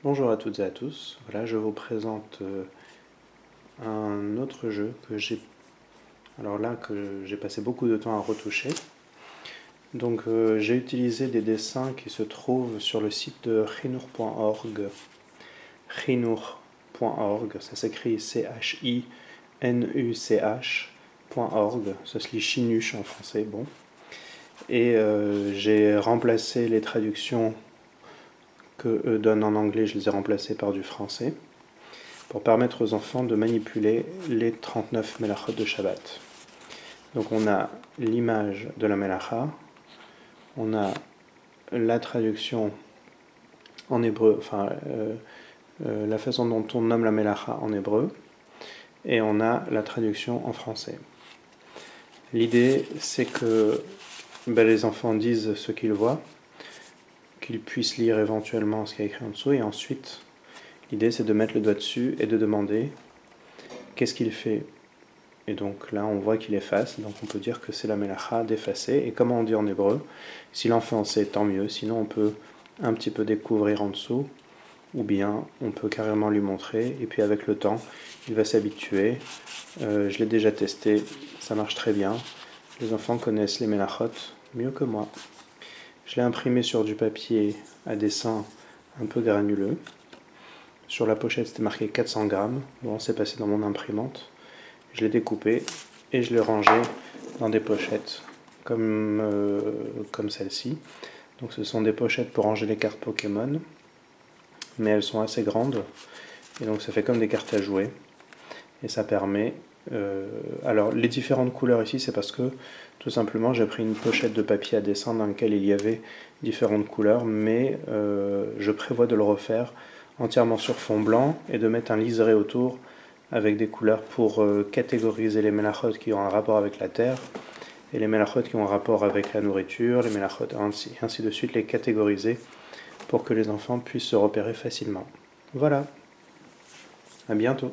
Bonjour à toutes et à tous. Voilà, je vous présente un autre jeu que j'ai passé beaucoup de temps à retoucher. Donc j'ai utilisé des dessins qui se trouvent sur le site de chinuch.org. Chinuch.org, ça s'écrit CHINUCH.org, ça se lit chinuche en français, bon. Et j'ai remplacé les traductions que eux donnent en anglais, je les ai remplacées par du français, pour permettre aux enfants de manipuler les 39 melachot de Shabbat. Donc on a l'image de la melacha, on a la traduction en hébreu, la façon dont on nomme la melacha en hébreu, et on a la traduction en français. L'idée, c'est que les enfants disent ce qu'ils voient, qu'ils puissent lire éventuellement ce qu'il y a écrit en dessous, et ensuite, l'idée, c'est de mettre le doigt dessus et de demander qu'est-ce qu'il fait. Et donc là, on voit qu'il efface, donc on peut dire que c'est la melacha d'effacer. Et comme on dit en hébreu, si l'enfant sait, tant mieux, sinon on peut un petit peu découvrir en dessous, ou bien on peut carrément lui montrer, et puis avec le temps, il va s'habituer. Je l'ai déjà testé, ça marche très bien. Les enfants connaissent les melachot mieux que moi. Je l'ai imprimé sur du papier à dessin un peu granuleux. Sur la pochette, c'était marqué 400 grammes. Bon, c'est passé dans mon imprimante. Je l'ai découpé et je l'ai rangé dans des pochettes comme celle-ci. Donc ce sont des pochettes pour ranger les cartes Pokémon, mais elles sont assez grandes et donc ça fait comme des cartes à jouer et ça permet... alors les différentes couleurs ici, c'est parce que tout simplement j'ai pris une pochette de papier à dessin dans laquelle il y avait différentes couleurs, mais je prévois de le refaire entièrement sur fond blanc et de mettre un liseré autour avec des couleurs pour catégoriser les melachot qui ont un rapport avec la terre et les melachot qui ont un rapport avec la nourriture, les melachot ainsi de suite, les catégoriser pour que les enfants puissent se repérer facilement. Voilà, à bientôt.